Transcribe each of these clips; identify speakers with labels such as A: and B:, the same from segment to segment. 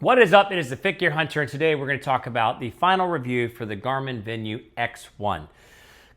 A: What is up? It is the Fit Gear Hunter, and today we're going to talk about the final review for the Garmin Venu X1.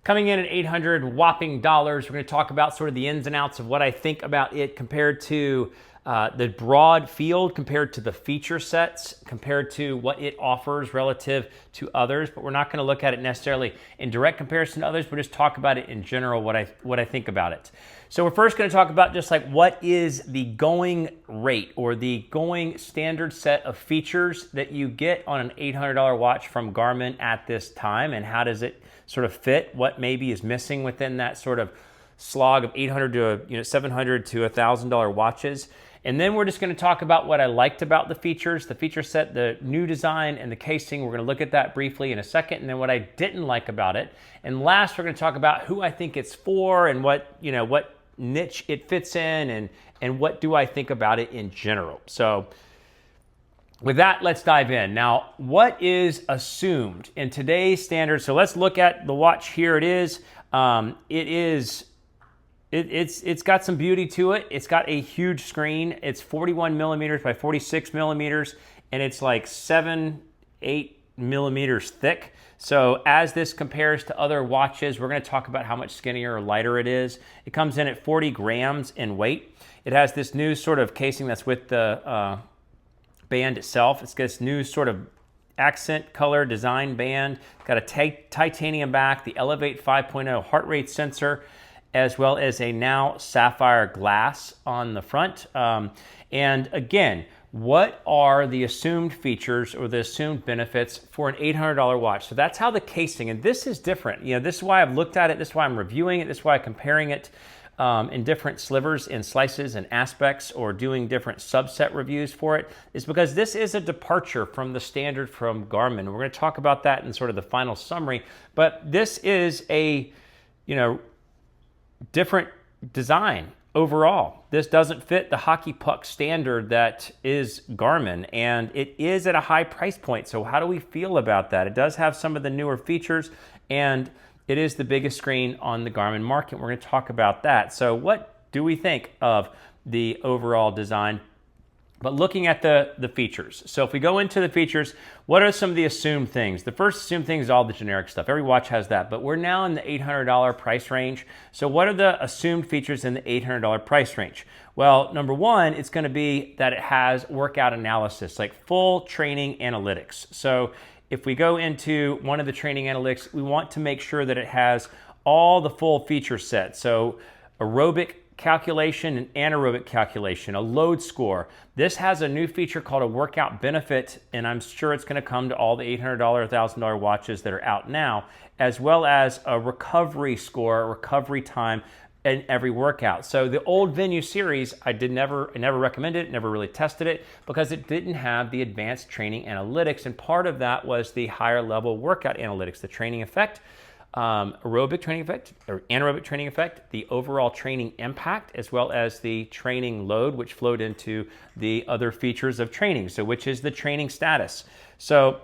A: Coming in at $800 whopping dollars, we're going to talk about sort of the ins and outs of what I think about it compared to the broad field, compared to the feature sets, compared to what it offers relative to others. But we're not going to look at it necessarily in direct comparison to others. We'll just talk about it in general, what I think about it. So we're first going to talk about just like what is the going rate or the going standard set of features that you get on an $800 watch from Garmin at this time, and how does it sort of fit? What maybe is missing within that sort of slog of $800 to $700 to $1,000 watches. And then we're just going to talk about what I liked about the features, the feature set, the new design, and the casing. We're going to look at that briefly in a second, and then what I didn't like about it. And last, we're going to talk about who I think it's for and what niche it fits in, and what do I think about it in general. So with that, let's dive in. Now, what is assumed in today's standards? So let's look at the watch. Here it is. It's got some beauty to it. It's got a huge screen. It's 41 millimeters by 46 millimeters, and it's like 7-8 millimeters thick. So as this compares to other watches, we're going to talk about how much skinnier or lighter it is. It comes in at 40 grams in weight. It has this new sort of casing that's with the band itself. It's got this new sort of accent color design band. It's got a titanium back, the Elevate 5.0 heart rate sensor, as well as a now sapphire glass on the front. And again, what are the assumed features or the assumed benefits for an $800 watch? So that's how the casing, and this is different. This is why I've looked at it. This is why I'm reviewing it. This is why I'm comparing it in different slivers and slices and aspects, or doing different subset reviews for it, is because this is a departure from the standard from Garmin. We're going to talk about that in sort of the final summary, but this is a, different design overall. This doesn't fit the hockey puck standard that is Garmin, and it is at a high price point. So how do we feel about that? It does have some of the newer features, and it is the biggest screen on the Garmin market. We're going to talk about that. So what do we think of the overall design? But looking at the features. So if we go into the features, what are some of the assumed things? The first assumed thing is all the generic stuff. Every watch has that, but we're now in the $800 price range. So what are the assumed features in the $800 price range? Well, number one, it's going to be that it has workout analysis, like full training analytics. So if we go into one of the training analytics, we want to make sure that it has all the full feature set. So aerobic calculation and anaerobic calculation, a load score. This has a new feature called a workout benefit, and I'm sure it's going to come to all the $800, $1,000 watches that are out now, as well as a recovery score, a recovery time in every workout. So the old Venu series, I never recommended it, never really tested it, because it didn't have the advanced training analytics, and part of that was the higher level workout analytics, the training effect, aerobic training effect or anaerobic training effect, the overall training impact, as well as the training load, which flowed into the other features of training. So which is the training status. So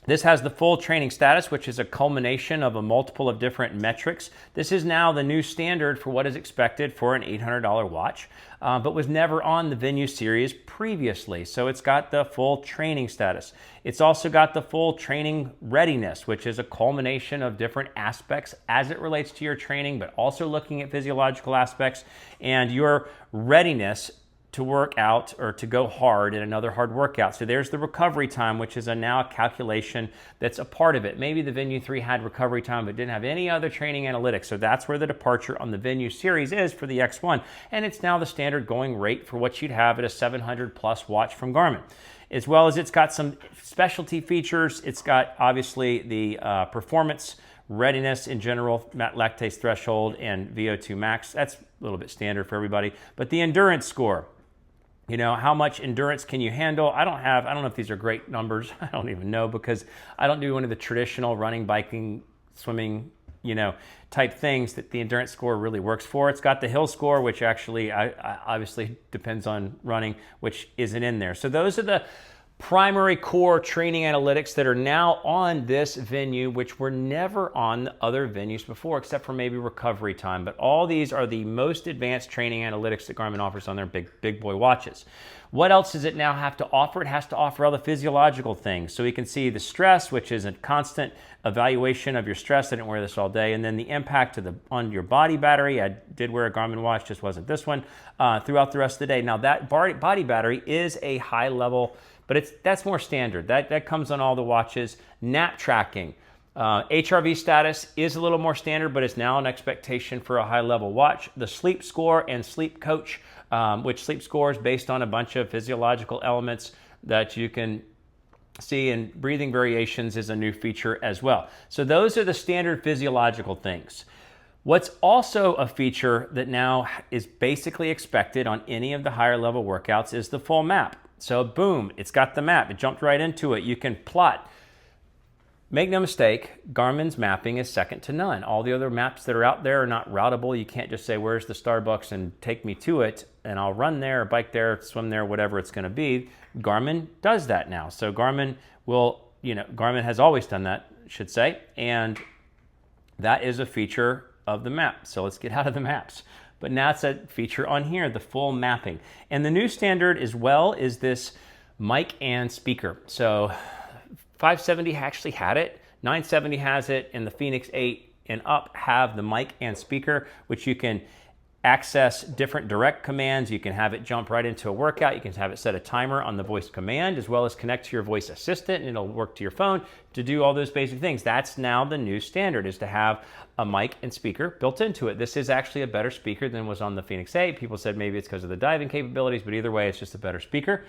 A: this has the full training status, which is a culmination of a multiple of different metrics. This is now the new standard for what is expected for an $800 watch, but was never on the Venu series previously. So it's got the full training status. It's also got the full training readiness, which is a culmination of different aspects as it relates to your training, but also looking at physiological aspects and your readiness to work out or to go hard in another hard workout. So there's the recovery time, which is now a calculation that's a part of it. Maybe the Venu 3 had recovery time but didn't have any other training analytics. So that's where the departure on the Venu series is for the X1. And it's now the standard going rate for what you'd have at a 700 plus watch from Garmin. As well as it's got some specialty features. It's got obviously the performance, readiness in general, lactase threshold, and VO2 max. That's a little bit standard for everybody. But the endurance score, how much endurance can you handle? I don't know if these are great numbers. I don't even know, because I don't do one of the traditional running, biking, swimming, type things that the endurance score really works for. It's got the hill score, which actually I obviously depends on running, which isn't in there. So those are the primary core training analytics that are now on this Venu, which were never on the other Venus before, except for maybe recovery time. But all these are the most advanced training analytics that Garmin offers on their big boy watches. What else does it now have to offer? It has to offer all the physiological things. So we can see the stress, which is a constant evaluation of your stress. I didn't wear this all day. And then the impact on your body battery. I did wear a Garmin watch, just wasn't this one, throughout the rest of the day. Now that body battery is a high level, but that's more standard. That comes on all the watches. Nap tracking. HRV status is a little more standard, but it's now an expectation for a high-level watch. The sleep score and sleep coach, which sleep score is based on a bunch of physiological elements that you can see, and breathing variations is a new feature as well. So those are the standard physiological things. What's also a feature that now is basically expected on any of the higher-level workouts is the full map. So boom, it's got the map. It jumped right into it. You can plot. Make no mistake, Garmin's mapping is second to none. All the other maps that are out there are not routable. You can't just say, where's the Starbucks, and take me to it, and I'll run there, bike there, swim there, whatever it's going to be. Garmin does that now. So Garmin Garmin has always done that, I should say, and that is a feature of the map. So let's get out of the maps. But now it's a feature on here, the full mapping. And the new standard as well is this mic and speaker. So 570 actually had it, 970 has it, and the Fenix 8 and up have the mic and speaker, which you can access different direct commands. You can have it jump right into a workout. You can have it set a timer on the voice command, as well as connect to your voice assistant, and it'll work to your phone to do all those basic things. That's now the new standard, is to have a mic and speaker built into it. This is actually a better speaker than was on the Fenix 8. People said maybe it's because of the diving capabilities, but either way, it's just a better speaker.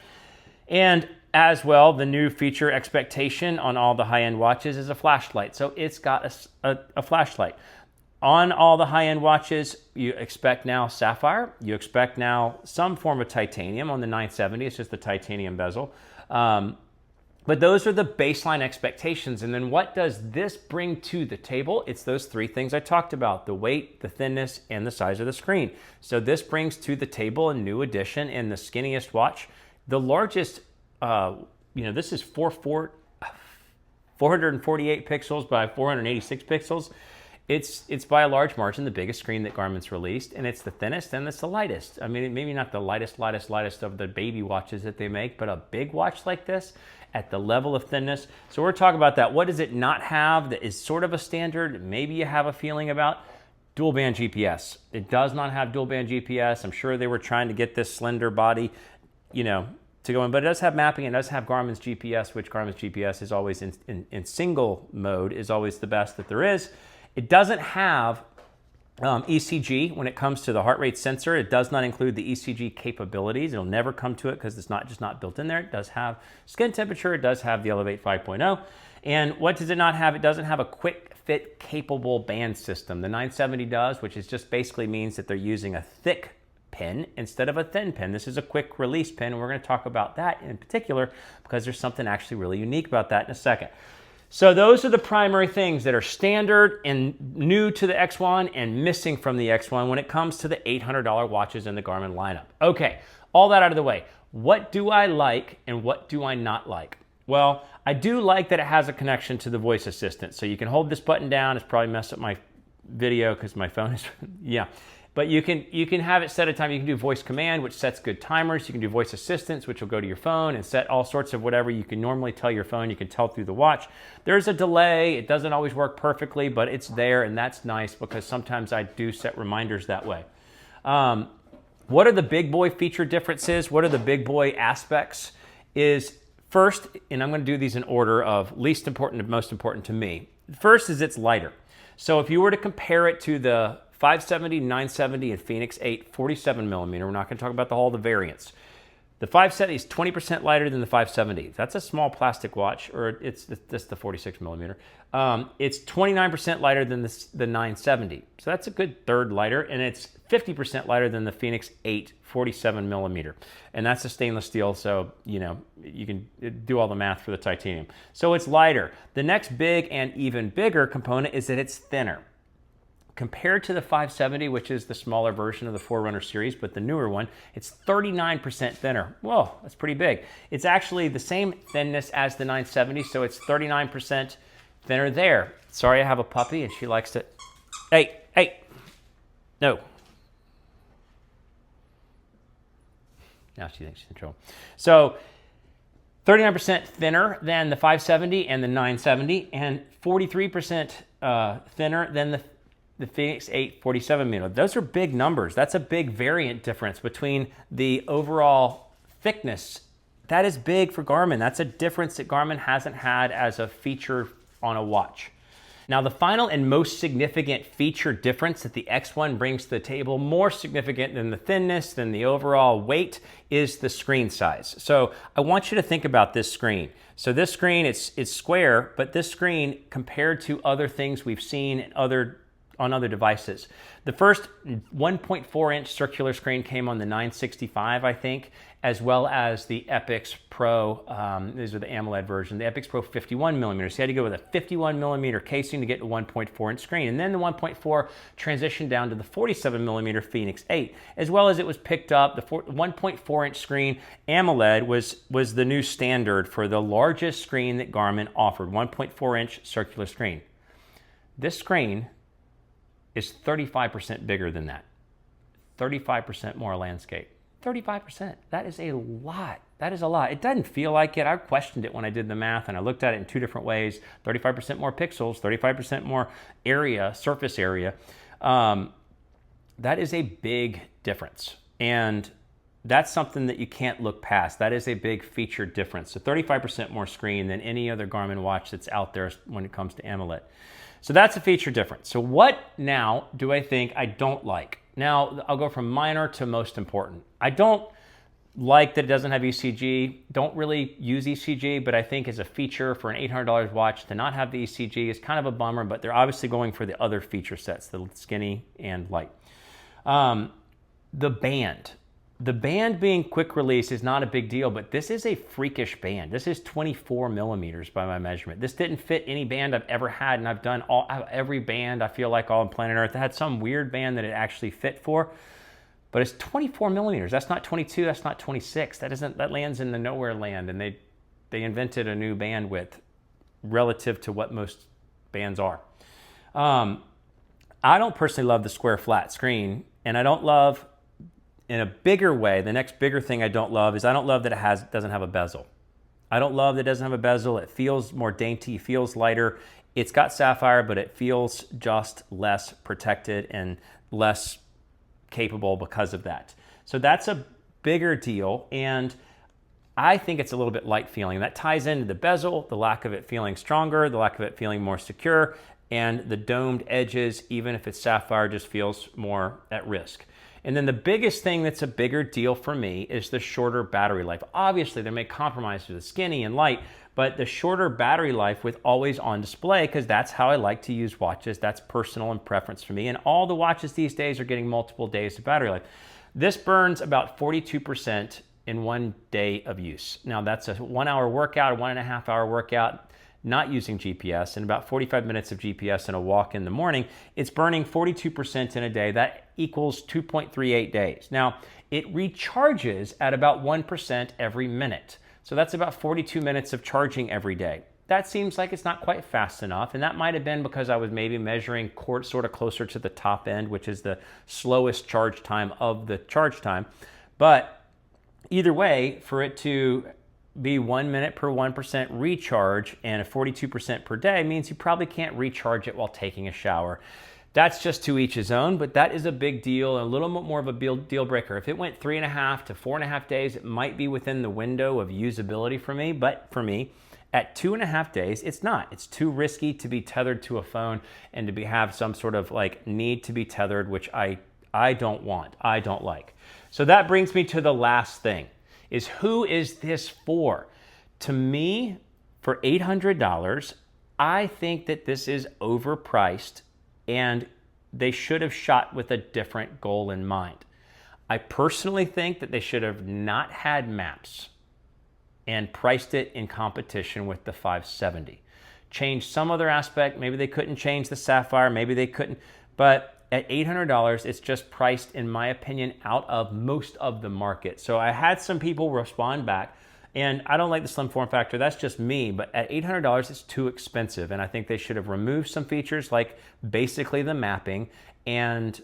A: And as well, the new feature expectation on all the high-end watches is a flashlight. So it's got a flashlight. On all the high-end watches, you expect now sapphire. You expect now some form of titanium. On the 970, it's just the titanium bezel. But those are the baseline expectations. And then what does this bring to the table? It's those three things I talked about: the weight, the thinness, and the size of the screen. So this brings to the table a new addition in the skinniest watch. The largest, this is 448 pixels by 486 pixels. It's by a large margin the biggest screen that Garmin's released, and it's the thinnest and it's the lightest. I mean, maybe not the lightest of the baby watches that they make, but a big watch like this at the level of thinness. So we're talking about that. What does it not have that is sort of a standard? Maybe you have a feeling about dual band GPS. It does not have dual band GPS. I'm sure they were trying to get this slender body, to go in, but it does have mapping. It does have Garmin's GPS, which Garmin's GPS is always in single mode, is always the best that there is. It doesn't have ECG when it comes to the heart rate sensor. It does not include the ECG capabilities. It'll never come to it because it's not built in there. It does have skin temperature. It does have the Elevate 5.0. And what does it not have? It doesn't have a quick fit capable band system. The 970 does, which is just basically means that they're using a thick pin instead of a thin pin. This is a quick release pin, and we're going to talk about that in particular because there's something actually really unique about that in a second. So those are the primary things that are standard and new to the X1 and missing from the X1 when it comes to the $800 watches in the Garmin lineup. Okay, all that out of the way. What do I like and what do I not like? Well, I do like that it has a connection to the voice assistant. So you can hold this button down. It's probably messed up my video because my phone is, yeah. But you can have it set a time. You can do voice command, which sets good timers. You can do voice assistance, which will go to your phone and set all sorts of whatever you can normally tell your phone. You can tell through the watch. There's a delay. It doesn't always work perfectly, but it's there, and that's nice because sometimes I do set reminders that way. What are the big boy feature differences? What are the big boy aspects? Is first, and I'm going to do these in order of least important to most important to me. First is it's lighter. So if you were to compare it to the 570, 970, and Fenix 8 47 millimeter. We're not going to talk about all the variants. The 570 is 20% lighter than the 570. That's a small plastic watch, or it's the 46 millimeter. It's 29% lighter than the 970. So that's a good third lighter, and it's 50% lighter than the Fenix 8 47 millimeter. And that's a stainless steel, so you can do all the math for the titanium. So it's lighter. The next big and even bigger component is that it's thinner. Compared to the 570, which is the smaller version of the Forerunner series, but the newer one, it's 39% thinner. Whoa, that's pretty big. It's actually the same thinness as the 970, so it's 39% thinner there. Sorry, I have a puppy, and she likes to... Hey, no. Now she thinks she's in trouble. So 39% thinner than the 570 and the 970, and 43% thinner than the Fenix 8 47mm. Those are big numbers. That's a big variant difference between the overall thickness. That is big for Garmin. That's a difference that Garmin hasn't had as a feature on a watch. Now, the final and most significant feature difference that the X1 brings to the table, more significant than the thinness, than the overall weight, is the screen size. So I want you to think about this screen. So this screen, it's square, but this screen, compared to other things we've seen on other devices. The first 1.4-inch circular screen came on the 965, I think, as well as the Epix Pro. These are the AMOLED version. The Epix Pro 51mm. So you had to go with a 51mm casing to get a 1.4-inch screen. And then the 1.4 transitioned down to the 47mm Fenix 8, as well as it was picked up. The 1.4-inch screen AMOLED was the new standard for the largest screen that Garmin offered, 1.4-inch circular screen. This screen is 35% bigger than that. 35% more landscape. 35%. That is a lot. That is a lot. It doesn't feel like it. I questioned it when I did the math, and I looked at it in two different ways. 35% more pixels, 35% more area, surface area. That is a big difference. And that's something that you can't look past. That is a big feature difference. So 35% more screen than any other Garmin watch that's out there when it comes to AMOLED. So that's a feature difference. So what now do I think I don't like? Now, I'll go from minor to most important. I don't like that it doesn't have ECG. Don't really use ECG, but I think as a feature for an $800 watch to not have the ECG is kind of a bummer, but they're obviously going for the other feature sets, the skinny and light. The band. The band being quick release is not a big deal, but this is a freakish band. This is 24mm by my measurement. This didn't fit any band I've ever had, and I've done every band I feel like on planet Earth. I had some weird band that it actually fit for, but it's 24mm. That's not 22, that's not 26. That lands in the nowhere land, and they invented a new bandwidth relative to what most bands are. I don't personally love the square flat screen, and I don't love, in a bigger way, the next bigger thing I don't love is I don't love that it doesn't have a bezel. I don't love that it doesn't have a bezel. It feels more dainty, feels lighter. It's got sapphire, but it feels just less protected and less capable because of that. So that's a bigger deal, and I think it's a little bit light feeling. That ties into the bezel, the lack of it feeling stronger, the lack of it feeling more secure, and the domed edges, even if it's sapphire, just feels more at risk. And then the biggest thing that's a bigger deal for me is the shorter battery life. Obviously, they may compromise with the skinny and light, but the shorter battery life with always on display, because that's how I like to use watches. That's personal and preference for me. And all the watches these days are getting multiple days of battery life. This burns about 42% in 1 day of use. Now, that's a 1 hour workout, a 1.5 hour workout, not using GPS, and about 45 minutes of GPS and a walk in the morning. It's burning 42% in a day. That equals 2.38 days. Now, it recharges at about 1% every minute. So that's about 42 minutes of charging every day. That seems like it's not quite fast enough, and that might have been because I was maybe measuring sort of closer to the top end, which is the slowest charge time of the charge time. But either way, for it to be 1 minute per 1% recharge and a 42% per day means you probably can't recharge it while taking a shower. That's just to each his own, but that is a big deal, a little bit more of a deal breaker. If it went 3.5 to 4.5 days, it might be within the window of usability for me, but for me, at 2.5 days, it's not. It's too risky to be tethered to a phone and to have some sort of like need to be tethered, which I don't want, I don't like. So that brings me to the last thing. Is who is this for? To me, for $800, I think that this is overpriced and they should have shot with a different goal in mind. I personally think that they should have not had maps and priced it in competition with the 570. Change some other aspect. Maybe they couldn't change the sapphire, maybe they couldn't, but at $800, it's just priced, in my opinion, out of most of the market. So I had some people respond back, and I don't like the slim form factor. That's just me, but at $800, it's too expensive, and I think they should have removed some features like basically the mapping and,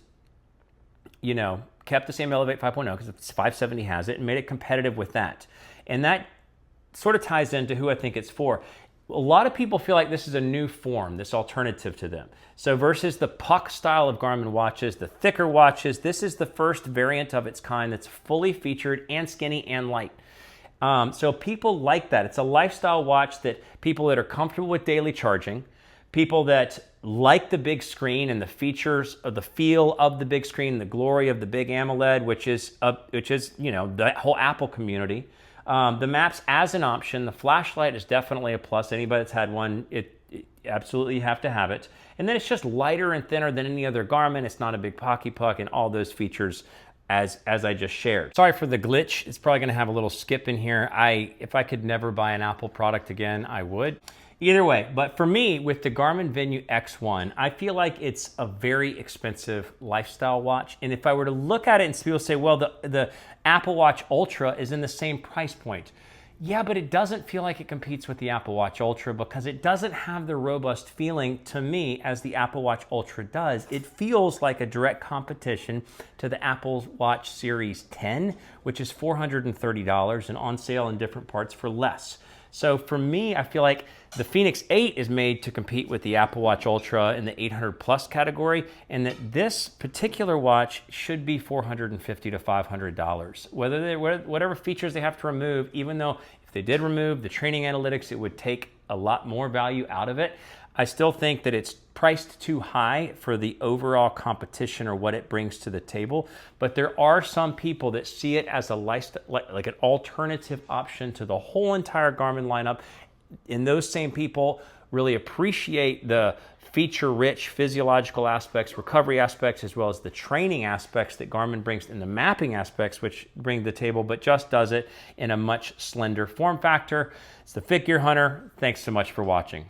A: kept the same Elevate 5.0 because the 570 has it, and made it competitive with that. And that sort of ties into who I think it's for. A lot of people feel like this is a new form, this alternative to them. So versus the puck style of Garmin watches, the thicker watches, this is the first variant of its kind that's fully featured and skinny and light. So people like that. It's a lifestyle watch that people that are comfortable with daily charging, people that like the big screen and the features of the feel of the big screen, the glory of the big AMOLED, which is the whole Apple community. The maps as an option. The flashlight is definitely a plus. Anybody that's had one, it absolutely you have to have it. And then it's just lighter and thinner than any other Garmin. It's not a big pocky puck, and all those features as I just shared. Sorry for the glitch. It's probably going to have a little skip in here. If I could never buy an Apple product again, I would. Either way, but for me, with the Garmin Venu X1, I feel like it's a very expensive lifestyle watch. And if I were to look at it and people say, well, the Apple Watch Ultra is in the same price point. Yeah, but it doesn't feel like it competes with the Apple Watch Ultra because it doesn't have the robust feeling to me as the Apple Watch Ultra does. It feels like a direct competition to the Apple Watch Series 10, which is $430 and on sale in different parts for less. So for me, I feel like the Fenix 8 is made to compete with the Apple Watch Ultra in the 800 plus category, and that this particular watch should be $450 to $500. Whatever features they have to remove, even though if they did remove the training analytics, it would take a lot more value out of it. I still think that it's priced too high for the overall competition or what it brings to the table. But there are some people that see it as a like an alternative option to the whole entire Garmin lineup. And those same people really appreciate the feature-rich physiological aspects, recovery aspects, as well as the training aspects that Garmin brings and the mapping aspects which bring to the table, but just does it in a much slender form factor. It's the Fit Gear Hunter. Thanks so much for watching.